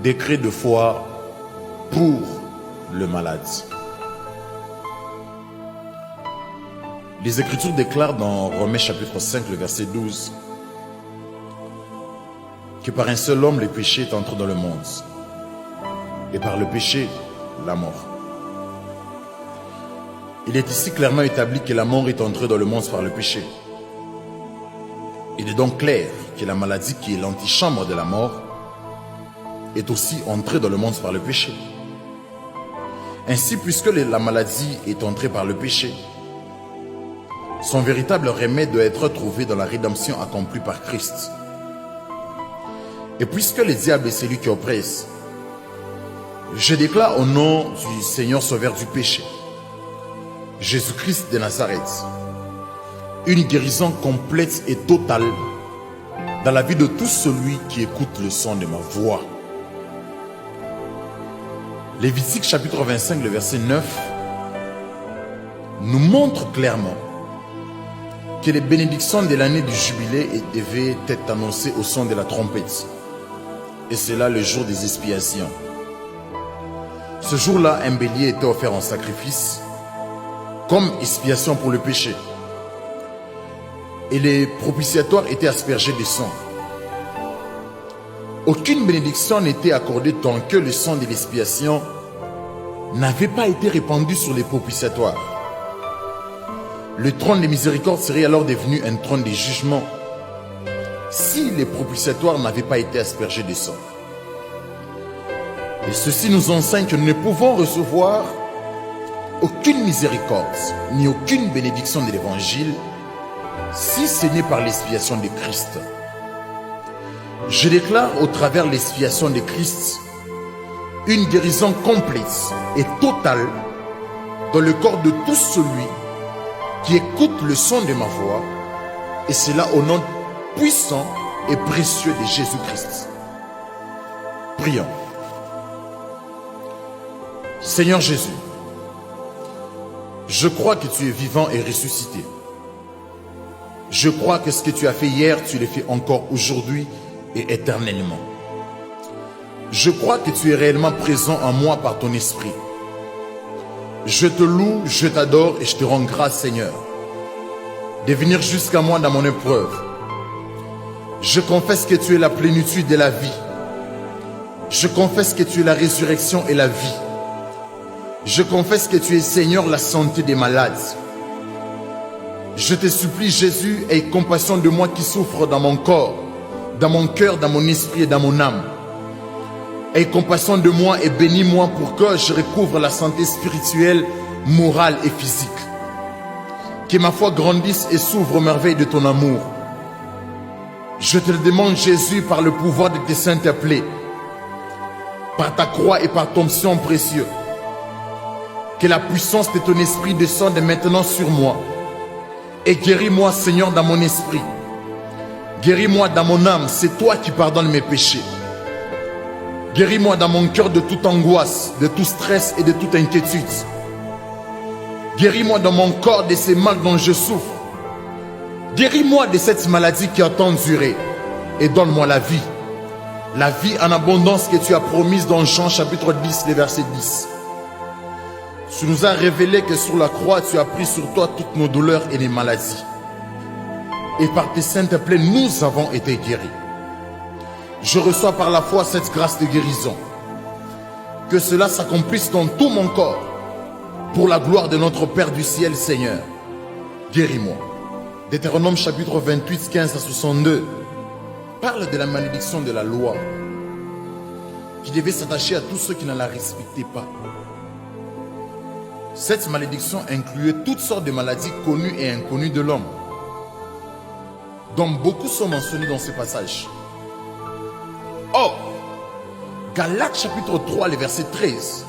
Décret de foi pour le malade. Les Écritures déclarent dans Romains chapitre 5, le verset 12, que par un seul homme, le péché est entré dans le monde. Et par le péché, la mort. Il est ici clairement établi que la mort est entrée dans le monde par le péché. Il est donc clair que la maladie qui est l'antichambre de la mort est aussi entrée dans le monde par le péché. Ainsi, puisque la maladie est entrée par le péché, son véritable remède doit être trouvé dans la rédemption accomplie par Christ. Et puisque le diable est celui qui oppresse, je déclare au nom du Seigneur Sauveur du péché, Jésus-Christ de Nazareth, une guérison complète et totale dans la vie de tout celui qui écoute le son de ma voix. Lévitique chapitre 25, le verset 9, nous montre clairement que les bénédictions de l'année du jubilé devaient être annoncées au son de la trompette. Et c'est là le jour des expiations. Ce jour-là, un bélier était offert en sacrifice comme expiation pour le péché. Et les propitiatoires étaient aspergés de sang. Aucune bénédiction n'était accordée tant que le sang de l'expiation n'avait pas été répandu sur les propitiatoires. Le trône de miséricorde serait alors devenu un trône de jugement si les propitiatoires n'avaient pas été aspergés de sang. Et ceci nous enseigne que nous ne pouvons recevoir aucune miséricorde ni aucune bénédiction de l'évangile si ce n'est par l'expiation de Christ. Je déclare au travers l'expiation de Christ une guérison complète et totale dans le corps de tout celui qui écoute le son de ma voix, et cela au nom puissant et précieux de Jésus-Christ. Prions. Seigneur Jésus, je crois que tu es vivant et ressuscité. Je crois que ce que tu as fait hier, tu le fais encore aujourd'hui et éternellement. Je crois que tu es réellement présent en moi par ton esprit. Je te loue, je t'adore et je te rends grâce, Seigneur, de venir jusqu'à moi dans mon épreuve. Je confesse que tu es la plénitude de la vie. Je confesse que tu es la résurrection et la vie. Je confesse que tu es Seigneur, la santé des malades. Je te supplie, Jésus, aie compassion de moi qui souffre dans mon corps, dans mon cœur, dans mon esprit et dans mon âme. Aie compassion de moi et bénis-moi pour que je recouvre la santé spirituelle, morale et physique. Que ma foi grandisse et s'ouvre aux merveilles de ton amour. Je te le demande, Jésus, par le pouvoir de tes saintes plaies, par ta croix et par ton sang précieux. Que la puissance de ton esprit descende maintenant sur moi. Et guéris-moi, Seigneur, dans mon esprit. Guéris-moi dans mon âme, c'est toi qui pardonnes mes péchés. Guéris-moi dans mon cœur de toute angoisse, de tout stress et de toute inquiétude. Guéris-moi dans mon corps de ces mal dont je souffre. Guéris-moi de cette maladie qui a tant duré et donne-moi la vie en abondance que tu as promise dans Jean chapitre 10, le verset 10. Tu nous as révélé que sur la croix, tu as pris sur toi toutes nos douleurs et les maladies. Et par tes saintes plaies, nous avons été guéris. Je reçois par la foi cette grâce de guérison. Que cela s'accomplisse dans tout mon corps, pour la gloire de notre Père du ciel, Seigneur. Guéris-moi. Deutéronome chapitre 28, 15 à 62 parle de la malédiction de la loi qui devait s'attacher à tous ceux qui ne la respectaient pas. Cette malédiction incluait toutes sortes de maladies connues et inconnues de l'homme, dont beaucoup sont mentionnés dans ce passage. Or, Galates chapitre 3, le verset 13,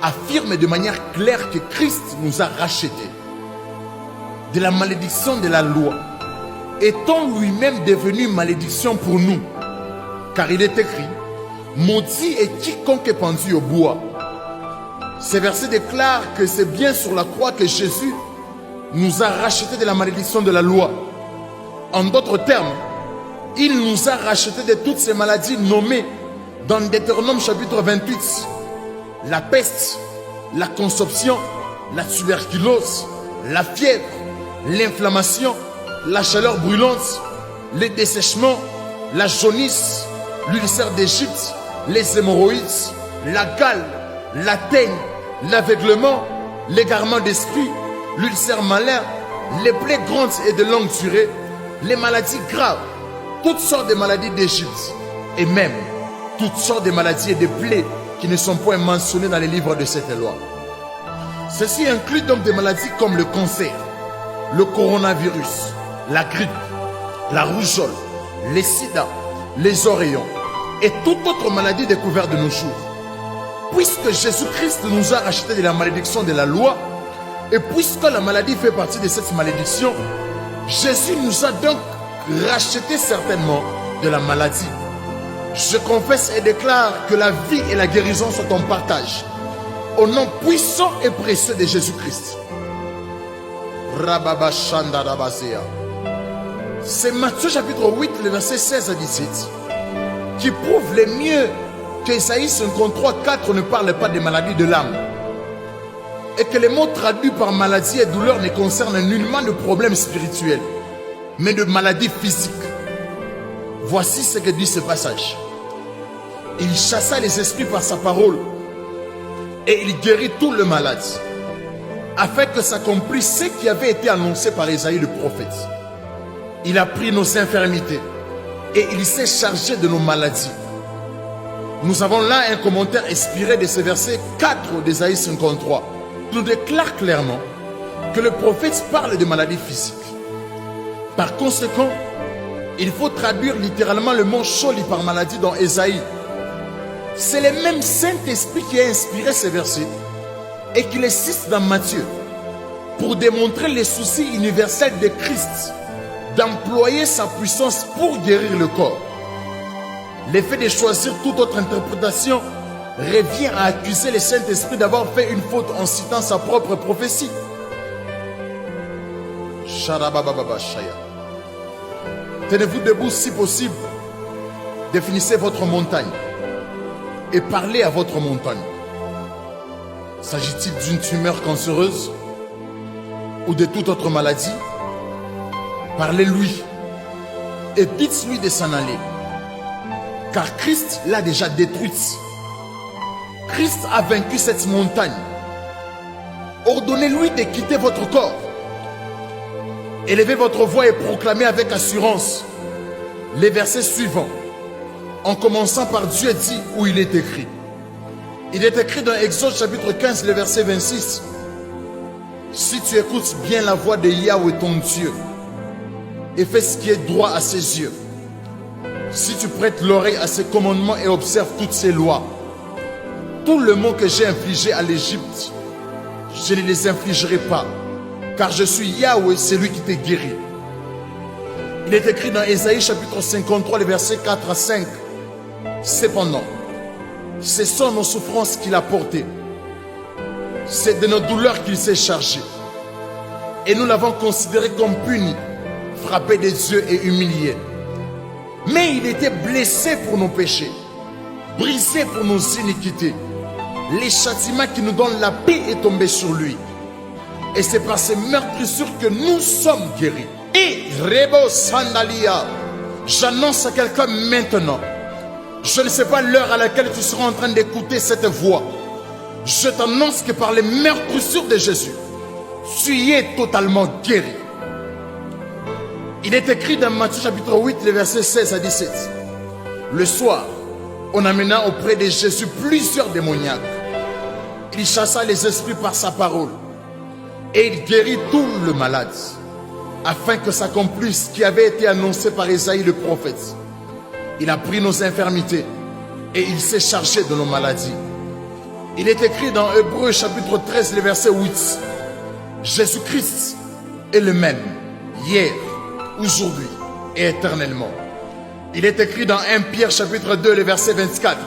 affirme de manière claire que Christ nous a rachetés de la malédiction de la loi, étant lui-même devenu malédiction pour nous. Car il est écrit, maudit est quiconque est pendu au bois. Ces versets déclarent que c'est bien sur la croix que Jésus nous a rachetés de la malédiction de la loi. En d'autres termes, il nous a rachetés de toutes ces maladies nommées Dans Deutéronome chapitre 28, la peste, la consomption, la tuberculose, la fièvre, l'inflammation, la chaleur brûlante, les dessèchements, la jaunisse, l'ulcère d'Égypte, les hémorroïdes, la gale, la teigne, l'aveuglement, l'égarement d'esprit, l'ulcère malin, les plaies grandes et de longue durée, les maladies graves, toutes sortes de maladies d'Égypte et même toutes sortes de maladies et de plaies qui ne sont point mentionnées dans les livres de cette loi. Ceci inclut donc des maladies comme le cancer, le coronavirus, la grippe, la rougeole, les sida, les oreillons et toute autre maladie découverte de nos jours. Puisque Jésus-Christ nous a rachetés de la malédiction de la loi, et puisque la maladie fait partie de cette malédiction, Jésus nous a donc rachetés certainement de la maladie. Je confesse et déclare que la vie et la guérison sont en partage. Au nom puissant et précieux de Jésus-Christ. C'est Matthieu chapitre 8, le verset 16 à 17, qui prouve le mieux qu'Ésaïe 53, 4 ne parle pas des maladies de l'âme. Et que les mots traduits par maladie et douleur ne concernent nullement de problèmes spirituels, mais de maladies physiques. Voici ce que dit ce passage. Il chassa les esprits par sa parole et il guérit tout le malade, afin que s'accomplisse ce qui avait été annoncé par Ésaïe le prophète. Il a pris nos infirmités et il s'est chargé de nos maladies. Nous avons là un commentaire inspiré de ce verset 4 d'Ésaïe 53. Nous déclare clairement que le prophète parle de maladies physiques. Par conséquent, il faut traduire littéralement le mot choli par maladie dans Ésaïe. C'est le même Saint-Esprit qui a inspiré ces versets et qui les cite dans Matthieu pour démontrer les soucis universels de Christ d'employer sa puissance pour guérir le corps. L'effet de choisir toute autre interprétation revient à accuser le Saint-Esprit d'avoir fait une faute en citant sa propre prophétie. Tenez-vous debout si possible. Définissez votre montagne et parlez à votre montagne. S'agit-il d'une tumeur cancéreuse ou de toute autre maladie? Parlez-lui et dites-lui de s'en aller. Car Christ l'a déjà détruite. Christ a vaincu cette montagne. Ordonnez-lui de quitter votre corps. Élevez votre voix et proclamez avec assurance les versets suivants, en commençant par Dieu dit où il est écrit. Il est écrit dans Exode chapitre 15, le verset 26. Si tu écoutes bien la voix de Yahweh ton Dieu et fais ce qui est droit à ses yeux, si tu prêtes l'oreille à ses commandements et observes toutes ses lois, tout le mot que j'ai infligé à l'Égypte, je ne les infligerai pas, car je suis Yahweh, celui qui te guérit. Il est écrit dans Ésaïe chapitre 53, les versets 4 à 5. Cependant, ce sont nos souffrances qu'il a portées. C'est de nos douleurs qu'il s'est chargé. Et nous l'avons considéré comme puni, frappé des yeux et humilié. Mais il était blessé pour nos péchés, brisé pour nos iniquités. Les châtiments qui nous donnent la paix est tombé sur lui. Et c'est par ces meurtrissures que nous sommes guéris. Et Rebo Sandalia, j'annonce à quelqu'un maintenant. Je ne sais pas l'heure à laquelle tu seras en train d'écouter cette voix. Je t'annonce que par les meurtrissures de Jésus, tu es totalement guéri. Il est écrit dans Matthieu chapitre 8, les versets 16 à 17. Le soir, on amena auprès de Jésus plusieurs démoniaques. Il chassa les esprits par sa parole. Et il guérit tout le malade, afin que s'accomplisse ce qui avait été annoncé par Ésaïe le prophète. Il a pris nos infirmités et il s'est chargé de nos maladies. Il est écrit dans Hébreux chapitre 13, le verset 8. Jésus-Christ est le même, hier, aujourd'hui et éternellement. Il est écrit dans 1 Pierre chapitre 2, le verset 24.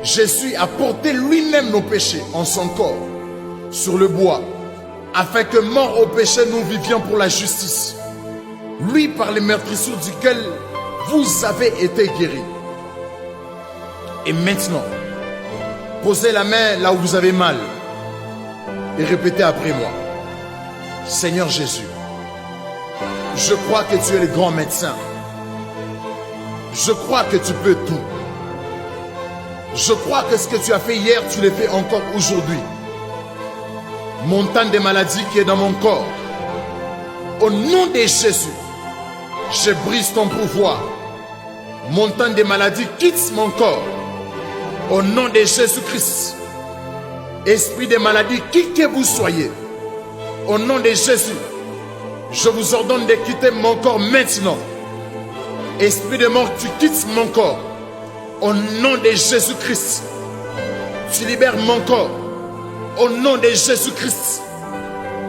Jésus a porté lui-même nos péchés en son corps, sur le bois, afin que mort au péché, nous vivions pour la justice. Lui, par les meurtrissures duquel vous avez été guéris. Et maintenant, posez la main là où vous avez mal et répétez après moi. Seigneur Jésus, je crois que tu es le grand médecin. Je crois que tu peux tout. Je crois que ce que tu as fait hier, tu le fais encore aujourd'hui. Montagne de maladies qui est dans mon corps, au nom de Jésus, je brise ton pouvoir. Montagne de maladies, quitte mon corps. Au nom de Jésus-Christ. Esprit de maladie, qui que vous soyez. Au nom de Jésus, je vous ordonne de quitter mon corps maintenant. Esprit de mort, tu quittes mon corps. Au nom de Jésus-Christ. Tu libères mon corps. Au nom de Jésus-Christ.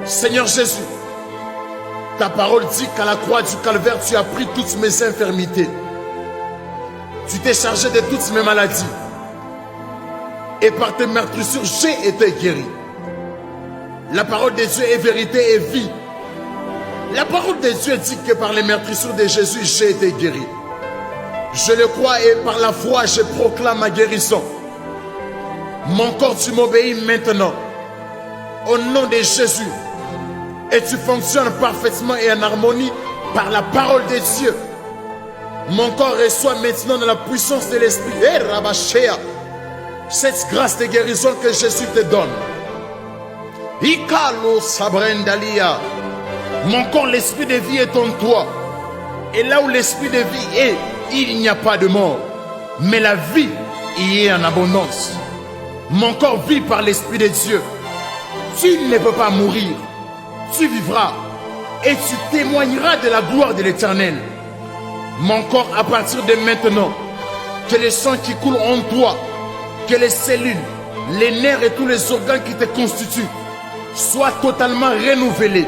Seigneur Jésus, ta parole dit qu'à la croix du calvaire, tu as pris toutes mes infirmités. Tu t'es chargé de toutes mes maladies. Et par tes meurtrissures, j'ai été guéri. La parole de Dieu est vérité et vie. La parole de Dieu dit que par les meurtrissures de Jésus, j'ai été guéri. Je le crois et par la foi, je proclame ma guérison. Mon corps, tu m'obéis maintenant. Au nom de Jésus. Et tu fonctionnes parfaitement et en harmonie par la parole de Dieu. Mon corps reçoit maintenant de la puissance de l'Esprit. Cette grâce de guérison que Jésus te donne. Mon corps, l'esprit de vie est en toi. Et là où l'esprit de vie est, il n'y a pas de mort. Mais la vie y est en abondance. Mon corps vit par l'Esprit de Dieu. Tu ne peux pas mourir. Tu vivras. Et tu témoigneras de la gloire de l'Éternel. Mon corps, à partir de maintenant, que le sang qui coule en toi, que les cellules, les nerfs et tous les organes qui te constituent soient totalement renouvelés.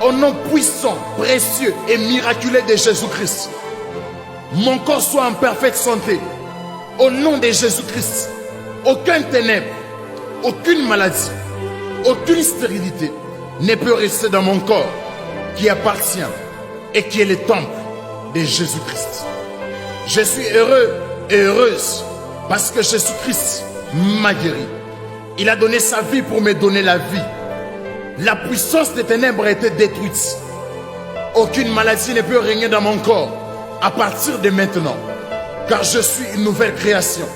Au nom puissant, précieux et miraculeux de Jésus-Christ. Mon corps soit en parfaite santé. Au nom de Jésus-Christ. Aucun ténèbre, aucune maladie, aucune stérilité ne peut rester dans mon corps qui appartient et qui est le temple de Jésus-Christ. Je suis heureux et heureuse parce que Jésus-Christ m'a guéri. Il a donné sa vie pour me donner la vie. La puissance des ténèbres a été détruite. Aucune maladie ne peut régner dans mon corps à partir de maintenant, car je suis une nouvelle création.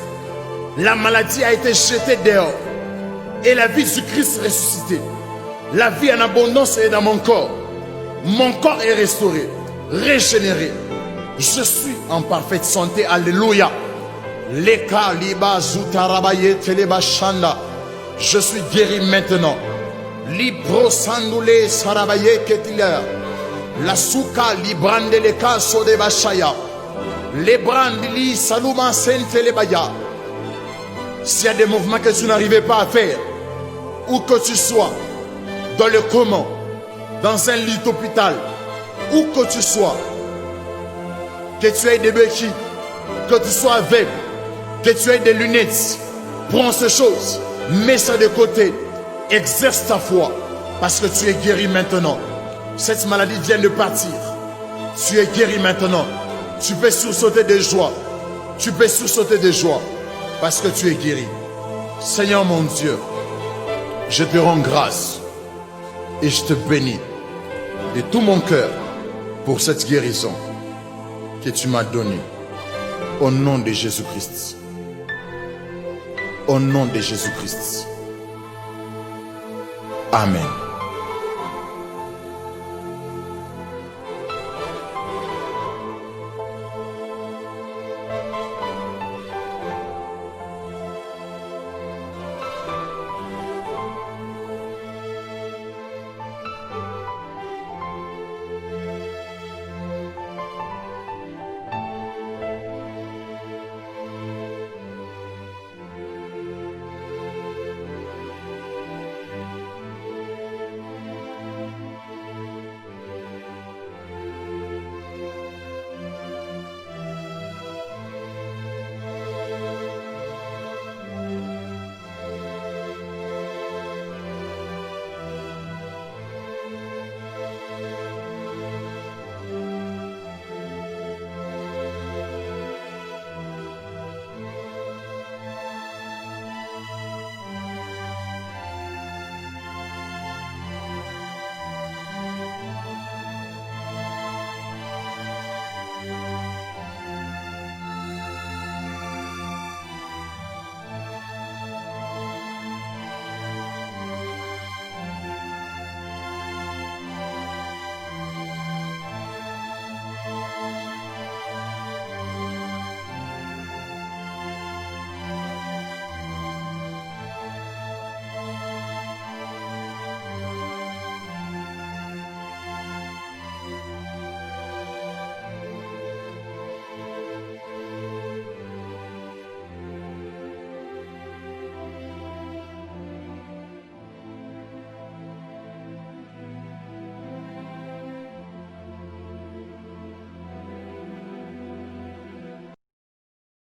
La maladie a été jetée dehors et la vie du Christ ressuscité. La vie en abondance est dans mon corps. Mon corps est restauré, régénéré. Je suis en parfaite santé. Alléluia. Je suis guéri maintenant. Libro sandoule sarabaye ketiler. La souka librande le caso de bashaya. Les brandili saluma sente le baya. S'il y a des mouvements que tu n'arrivais pas à faire, où que tu sois, dans le coma, dans un lit d'hôpital, où que tu sois, que tu aies des béquilles, que tu sois aveugle, que tu aies des lunettes, prends ces choses, mets ça de côté, exerce ta foi, parce que tu es guéri maintenant. Cette maladie vient de partir. Tu es guéri maintenant. Tu peux sursauter de joie. Tu peux sursauter de joie. Parce que tu es guéri. Seigneur mon Dieu, je te rends grâce et je te bénis de tout mon cœur pour cette guérison que tu m'as donnée. Au nom de Jésus-Christ. Au nom de Jésus-Christ. Amen.